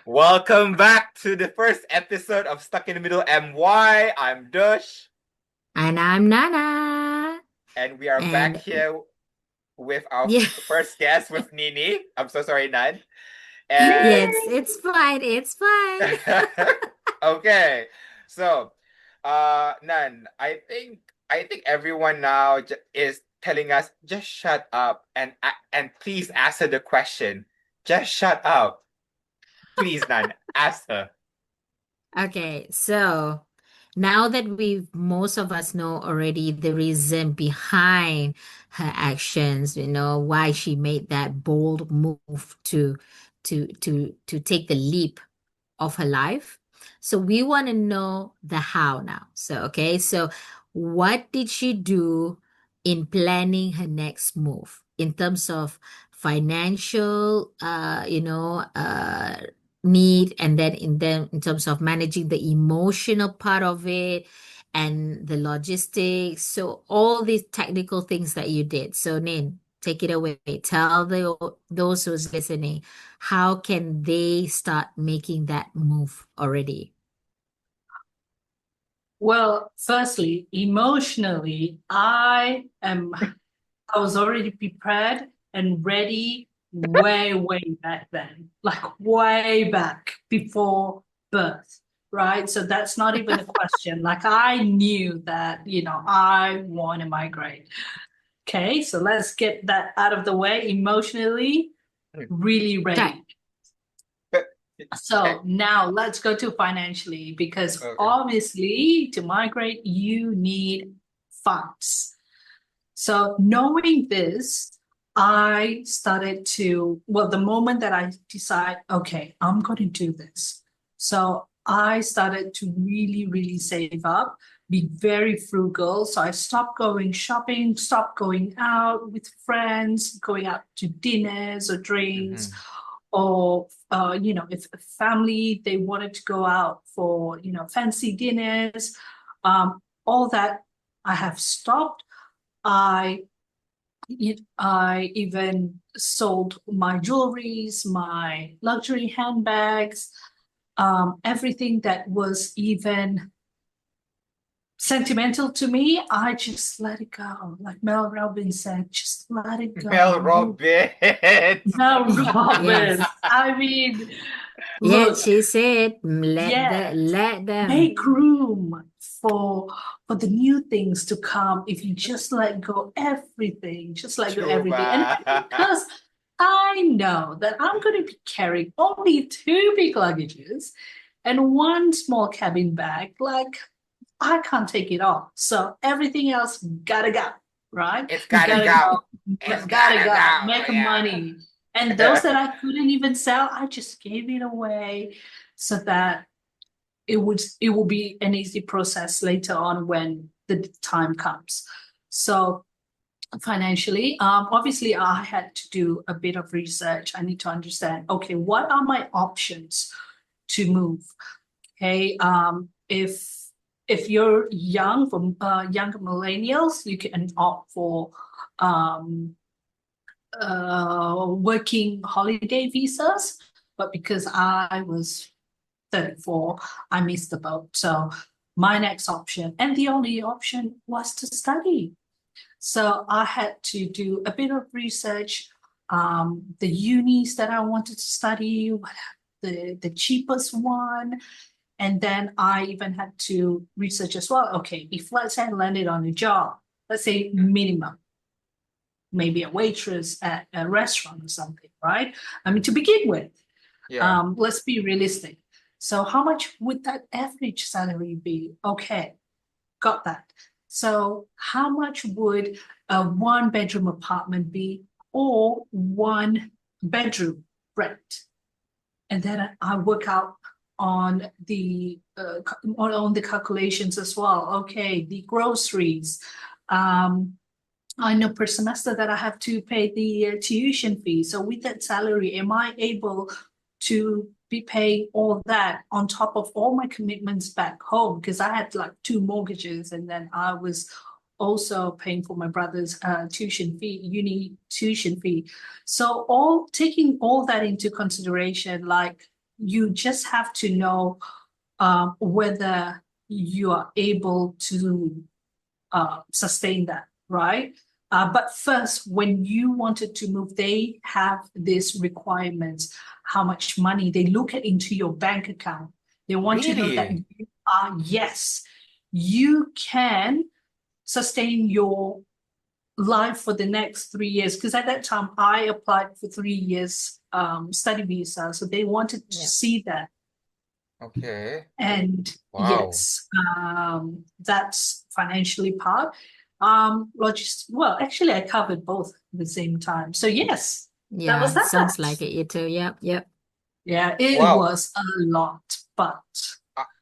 Welcome back to the first episode of Stuck in the Middle MY. I'm Dush, And I'm Nana. and we are back And here with our yeah, first guest with Ninie. I'm so sorry, Nan. yeah, And it's fine. It's fine. okay, so Nan, I think everyone now is telling us just shut up and please answer the question. Just shut up, please, Nan. Ask her. Okay, so now that most of us know already the reason behind her actions, why she made that bold move to take the leap of her life. So we want to know the how now. So what did she do in planning her next move in terms of financial, need, and then in terms of managing the emotional part of it and the logistics. So all these technical things that you did. So Nin, take it away. Tell those who's listening how can they start making that move already? Well, firstly, emotionally, I was already prepared and ready way back then, like way back before birth, right? So that's not even a question. Like I knew that, I want to migrate. Okay, so let's get that out of the way. Emotionally, really Okay. ready. Okay. So now let's go to financially because Okay. obviously to migrate, you need funds. So knowing this, I started the moment that I decide, okay, I'm going to do this. So I started to really save up, be very frugal. So I stopped going shopping, stopped going out with friends, going out to dinners or drinks, Mhm. or if a family they wanted to go out for fancy dinners, all that I have stopped. I I even sold my jewelries, my luxury handbags, everything that was even sentimental to me. I just let it go. Like Mel Robbins said, just let it Mel go. Robbins. Mel Robbins. Yes. I mean, Yeah, look, she said, yes, let them. make room for for the new things to come if you just let go everything, just let go everything. And Chuba. because I know that I'm going to be carrying only two big luggages and one small cabin bag, like I can't take it all. So everything else gotta go, right? It's gotta Gotta go. go, It's gotta gotta go, go. make Yeah. money. And those that I couldn't even sell, I just gave it away so that it will be an easy process later on when the time comes. So financially, obviously I had to do a bit of research. I need to understand, okay, what are my options to move? Okay, if you're young, from younger millennials, you can opt for um, working holiday visas. But because I was 34, I missed the boat. So my next option, and the only option, was to study. So I had to do a bit of research, the unis that I wanted to study, the cheapest one. And then I even had to research as well. Okay, if let's say I landed on a job, let's say minimum, maybe a waitress at a restaurant or something, right? I mean, to begin with, Yeah. let's be realistic. So how much would that average salary be? Okay, got that. So how much would a one bedroom apartment be or one bedroom rent? And then I work out on the calculations as well. Okay, the groceries. Um, I know per semester that I have to pay the tuition fee. So with that salary, am I able to be paying all that on top of all my commitments back home? Because I had like two mortgages, and then I was also paying for my brother's tuition fee, uni tuition fee. So all taking all that into consideration, like you just have to know whether you are able to sustain that, right? But first, when you wanted to move, they have these requirements, how much money they look at into your bank account. They want to know that Really? you are, yes, you can sustain your life for the next 3 years. Because at that time, I applied for 3 years study visa. So they wanted to Yeah. see that. Okay. And Wow. yes, that's financially part. Well, actually, I covered both at the same time. So yes, that was Yeah, that. sounds like it. You too. Yep, yep. Yeah, it Wow. was a lot, but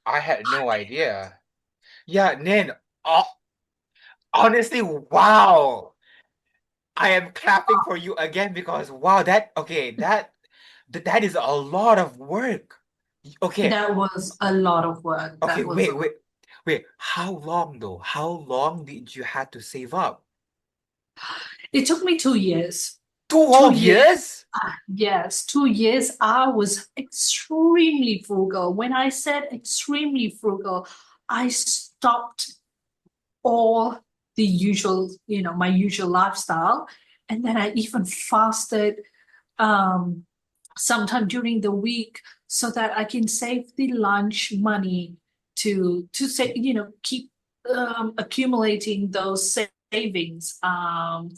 I had no idea. Yeah, Nin, oh, honestly, wow. I am clapping for you again because wow, that is a lot of work. Okay, that was a lot of work. okay, That was a lot. wait. How long though? How long did you have to save up? It took me 2 years. Two Two whole years. years? Yes, 2 years. I was extremely frugal. When I said extremely frugal, I stopped all the usual, my usual lifestyle. And then I even fasted um, sometime during the week so that I can save the lunch money to say, keep accumulating those savings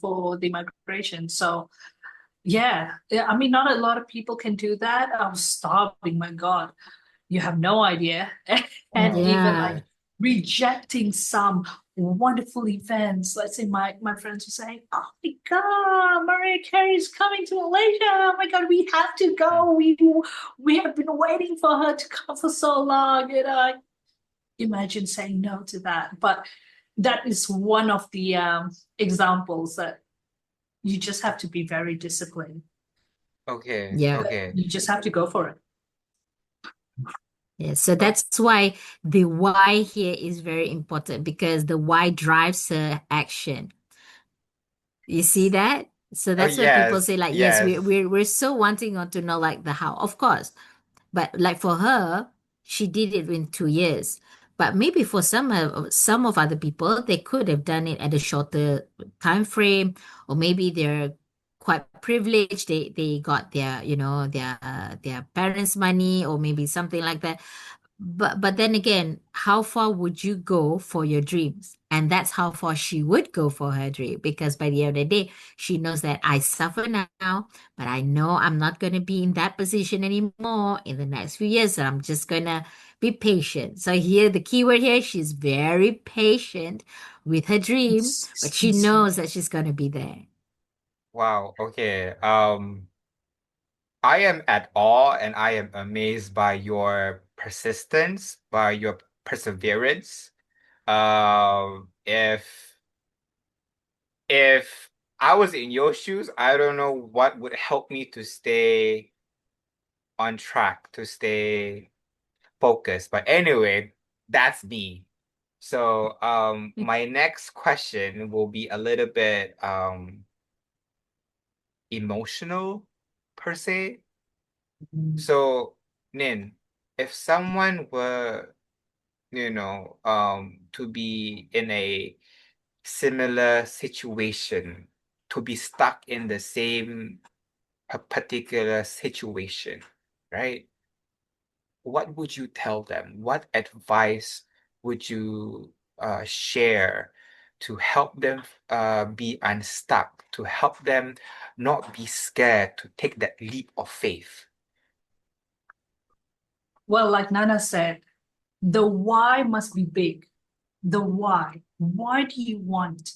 for the migration. So yeah, I mean, not a lot of people can do that. I was starving, my God. You have no idea. And Wow, even Yeah. like okay. rejecting some wonderful events. Let's say my friends were saying, "Oh my God, Mariah Carey's coming to Malaysia. Oh my God, we have to Hmm. go. We have been waiting for her to come for so long." Imagine saying no to that. But that is one of the examples that you just have to be very disciplined. Okay, Yeah. okay. You just have to go for it. Yeah. So Oh, that's why the why here is very important because the why drives her action. You see that? So oh that's why people yes, say, like, yes, yes. we're so wanting to know like the how. Of course. But like for her, she did it in 2 years. But maybe for some of other people, they could have done it at a shorter time frame, or maybe they're quite privileged. They got their, their parents' money, or maybe something like that. But then again, how far would you go for your dreams? And that's how far she would go for her dream because by the end of the day, she knows that I suffer now, but I know I'm not going to be in that position anymore in the next few years. So I'm just going to be patient. So here, the key word here, she's very patient with her dream, but she Consistency. knows that she's going to be there. Wow, okay. I am at awe and I am amazed by your persistence, by your perseverance. If I was in your shoes, I don't know what would help me to stay on track, to stay focused. But anyway, that's me. So, my next question will be a little bit emotional per se. So, Nin, if someone were, to be in a similar situation, to be stuck in the same particular situation, right? What would you tell them? What advice would you share to help them be unstuck, to help them not be scared to take that leap of faith? Well, like Nana said, the why must be big. The why. Why do you want,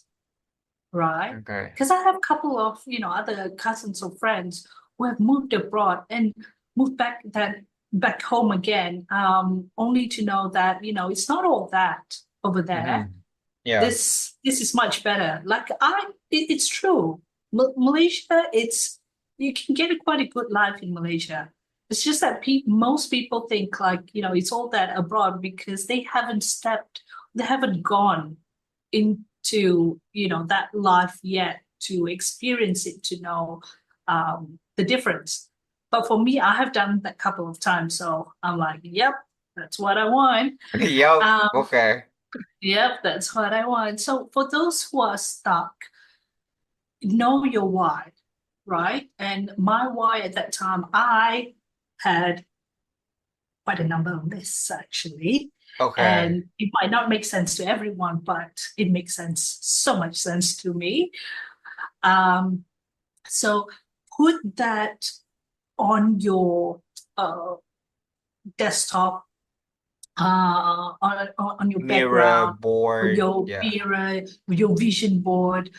right? Okay. Because I have a couple of, other cousins or friends who have moved abroad and moved back home again, only to know that, it's not all that over there. Mm-hmm. Yeah. This is much better. Like it's true. Malaysia, it's you can get quite a good life in Malaysia. It's just that most people think like it's all that abroad because they haven't gone into that life yet to experience it to know the difference. But for me, I have done that couple of times. So I'm like, yep, that's what I want. Yep. Um, Okay. yep, that's what I want. So for those who are stuck, know your why, right? And my why at that time, I had quite a number of lists actually. Okay. And it might not make sense to everyone, but it makes sense, so much sense to me. Um, so put that on your uh, desktop, on your Mirror, background, or board. your Yeah. mirror, your vision board.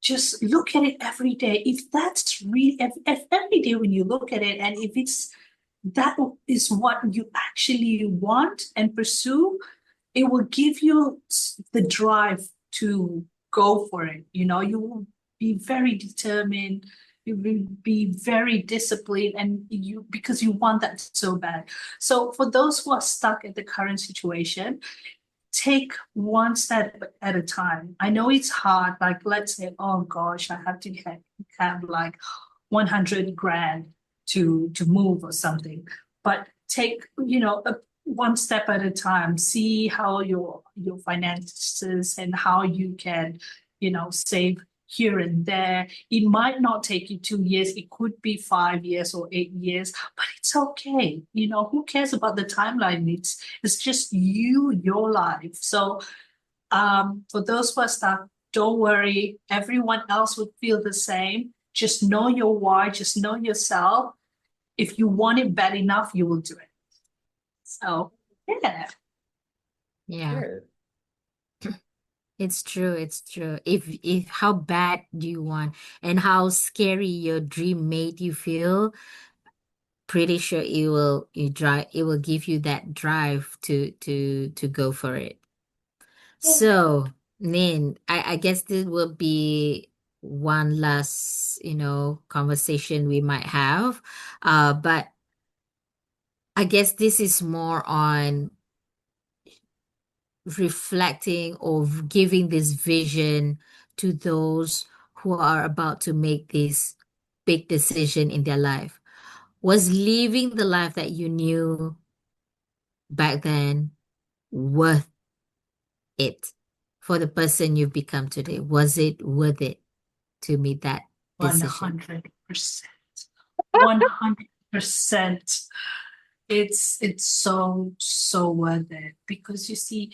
Just look at it every day. If that's really, if every day when you look at it, and if it's that is what you actually want and pursue, it will give you the drive to go for it. You know, you will be very determined, you will be very disciplined, and you because you want that so bad. So for those who are stuck at the current situation, take one step at a time. I know it's hard. Like, let's say, oh gosh, I have to have like 100 grand to move or something. But take, one step at a time. See how your finances and how you can, save here and there. It might not take you 2 years. It could be 5 years or 8 years, but it's okay. Who cares about the timeline? It's just you, your life. So for those who are stuck, don't worry. Everyone else would feel the same. Just know your why, just know yourself. If you want it bad enough, you will do it. So, yeah. Yeah. Good. It's true, it's true. If how bad do you want and how scary your dream made you feel, pretty sure it will give you that drive to go for it. So, Nin, I guess this will be one last, conversation we might have. But I guess this is more on reflecting or giving this vision to those who are about to make this big decision in their life. Was living the life that you knew back then worth it for the person you've become today? Was it worth it to make that decision? 100%. 100%. It's so worth it because you see,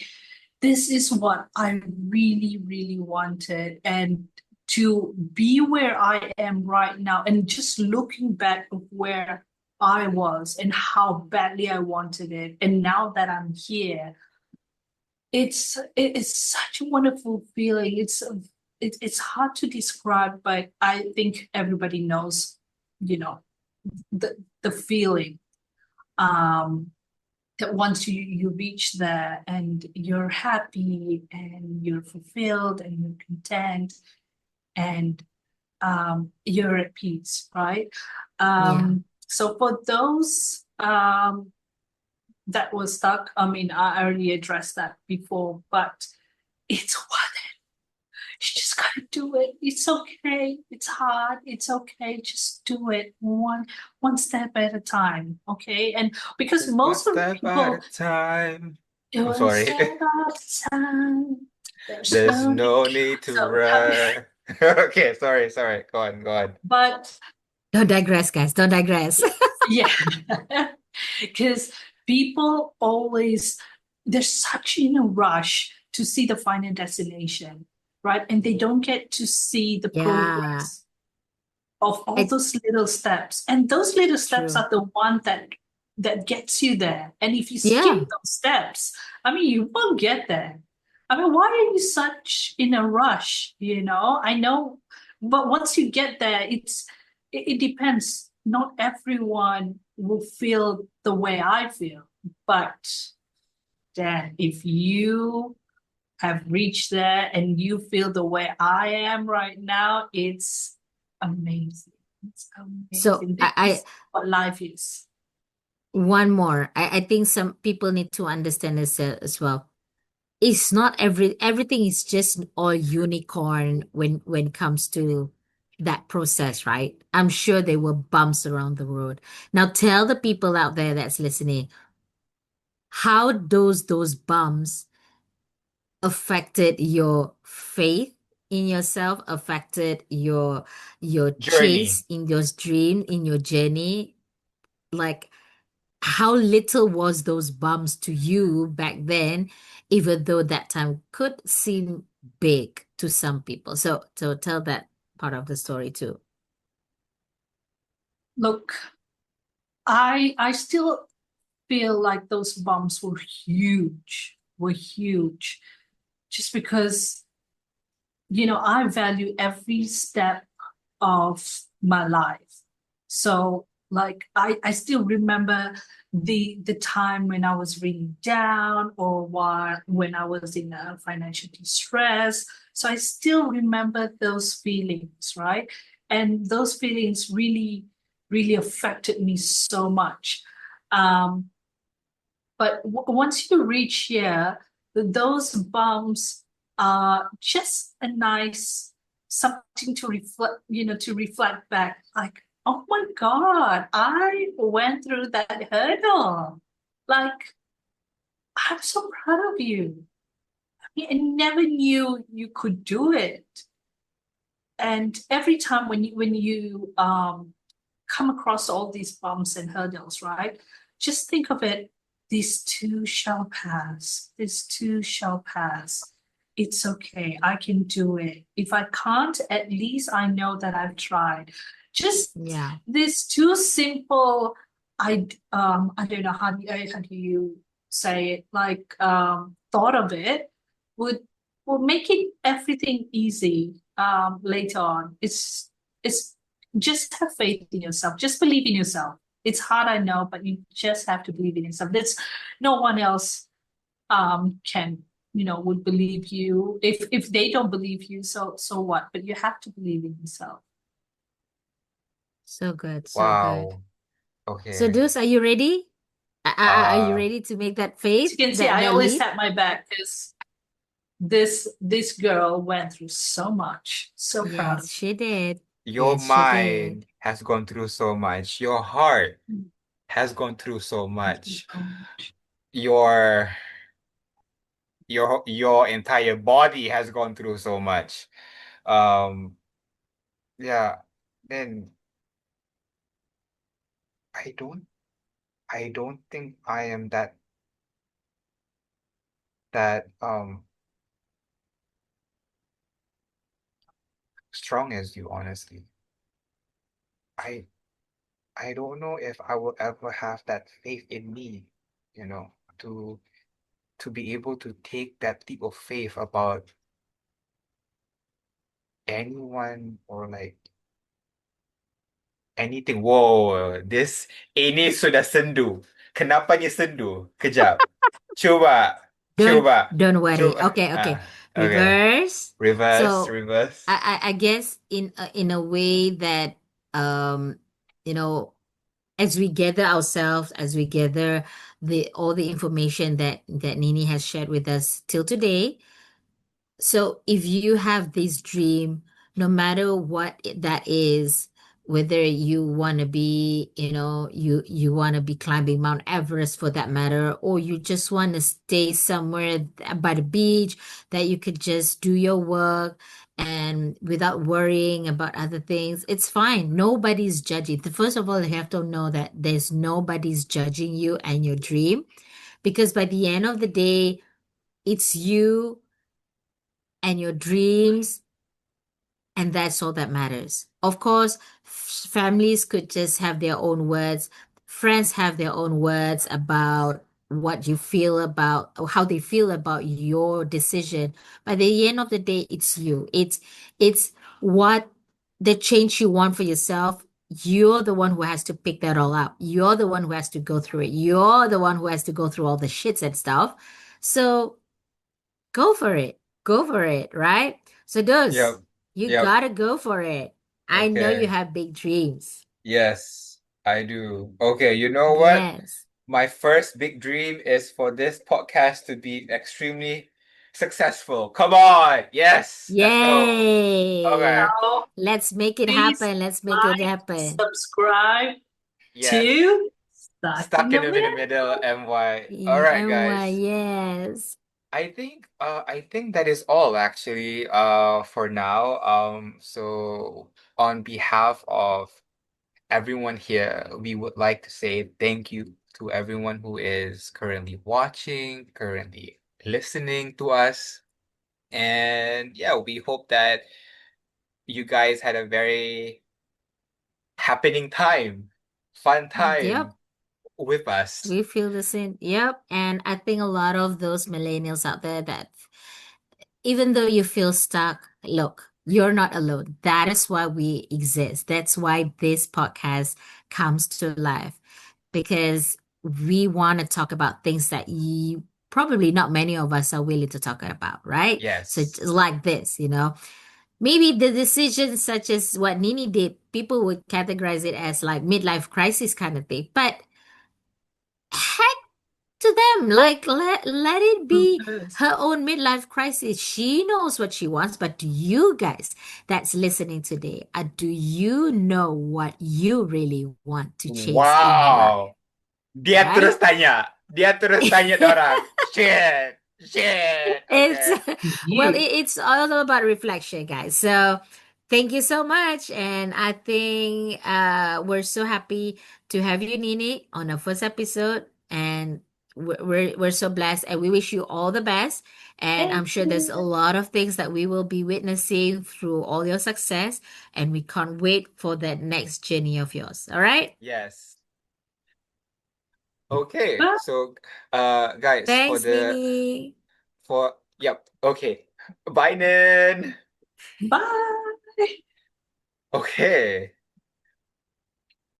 this is what I really, really wanted. And to be where I am right now, and just looking back of where I was and how badly I wanted it, and now that I'm here, it's such a wonderful feeling. It's hard to describe, but I think everybody knows, you know, the feeling. Um, that once you reach there and you're happy and you're fulfilled and you're content and you're at peace, right? Yeah. So for those that was stuck, I mean, I already addressed that before, but it's worth it. You just gotta do it. It's okay. It's hard. It's okay. Just do it one step at a time. Okay. And because Just one most of the step at a people, time. I'm one sorry. step at a time. There's There's no need. no need to So, run. Okay, sorry. Go on, go on. but Don't digress, guys. Don't digress. yeah, because people always, there's such in a rush to see the final destination, right? And they don't get to see the Yeah. progress of all It's those little steps. And those little steps true. are the one that gets you there. And if you skip Yeah. those steps, I mean, you won't get there. I mean, why are you such in a rush? I know, but once you get there, it depends. Not everyone will feel the way I feel, but then if you have reached there and you feel the way I am right now, it's amazing. It's So amazing. This I is what life is. one more. I think some people need to understand this as well. It's not everything is just all unicorn when it comes to that process, right? I'm sure there were bumps around the road. Now tell the people out there that's listening, how those bumps affected your faith in yourself, affected your Journey. chase in your dream, in your journey. Like how little was those bumps to you back then, even though that time could seem big to some people. So tell that part of the story too. Look, I still feel like those bumps were huge, just because, I value every step of my life. So like I still remember the time when I was really down, or when I was in a financial distress. So I still remember those feelings, right? And those feelings really affected me so much. Um, but once you reach here, those bumps are just a nice something to reflect, to reflect back. Like, oh my God, I went through that hurdle. Like, I'm so proud of you. I mean, I never knew you could do it. And every time when you come across all these bumps and hurdles, right? Just think of it, these too shall pass. This too shall pass. It's okay. I can do it. If I can't, at least I know that I've tried. Just Yeah. this too simple. I don't know how do you say it, like thought of it would will make it everything easy later on. It's just have faith in yourself. Just believe in yourself. It's hard, I know, but you just have to believe in yourself. That's no one else can, would believe you. If they don't believe you, so what? But you have to believe in yourself. So good, so good. Wow. So Okay. Deuce, are you ready? Are you Uh, ready to make that As faith, you can see, that I that always leap? tap my back because this girl went through so much. So proud Yes, of she did. your Yes, she did. mind has gone through so much. Your heart you. has gone through so Thank you much. so much. Your your entire body has gone through so much. Um, yeah. Then I don't I don't think I am that strong as you, honestly. I I don't know if I will ever have that faith in me, you know, to to be able to take that leap of faith about anyone or like anything. Wow, ini sudah sendu. Kenapanya sendu? Kejap. Coba, Don't coba, don't worry. coba. Okay, okay. Okay. Reverse. Reverse, So reverse. I guess in a way that you know as we gather ourselves, as we gather the all the information that Nini has shared with us till today. So if you have this dream, no matter what that is, whether you want to be, you want to be climbing Mount Everest for that matter, or you just want to stay somewhere by the beach that you could just do your work and without worrying about other things, it's fine. Nobody's judging. First of all, you have to know that there's nobody's judging you and your dream, because by the end of the day, it's you and your dreams, and that's all that matters. Of course, families could just have their own words, friends have their own words about what you feel about or how they feel about your decision. But at the end of the day, it's you. It's what the change you want for yourself. You're the one who has to pick that all up. You're the one who has to go through it. You're the one who has to go through all the shits and stuff. So go for it. Go for it, right? So those, Yep. you Yep. gotta go for it. I know you Okay. have big dreams. Yes, I do. Okay, you know what? Yes. My first big dream is for this podcast to be extremely successful. Come on. Yes, let's go. Okay. Yay! Now, Let's make it please happen. Let's make it like, happen. subscribe Yes. to Stuck in Stuck the in the Middle. middle, MY. All right, MY, guys. yes. I think that is all actually for now. So on behalf of everyone here, we would like to say thank you to everyone who is currently watching, currently listening to us. And yeah, we hope that you guys had a very happening time, fun time Yep. with us. We feel the same. Yep. And I think a lot of those millennials out there that even though you feel stuck, look, you're not alone. That is why we exist. That's why this podcast comes to life because we want to talk about things that you probably not many of us are willing to talk about, right? So Yes. just like this, maybe the decisions such as what Nini did, people would categorize it as like midlife crisis kind of thing. But heck to them. Like let it be Yes. her own midlife crisis. She knows what she wants, but do you guys that's listening today, do you know what you really want to chase in your life? Wow. Dia terus Right? tanya. Dia terus tanya orang. Shit. Shit. It's Okay. well, You. it's all about reflection, guys. So thank you so much. And I think we're so happy to have you, Nini, on our first episode. And we're so blessed and we wish you all the best. And Thank I'm sure there's a you. lot of things that we will be witnessing through all your success. And we can't wait for that next journey of yours. All right. Yes. Okay. Bye. So guys, Thanks, Nini. yep. Okay. Bye, Nin. Bye. Okay.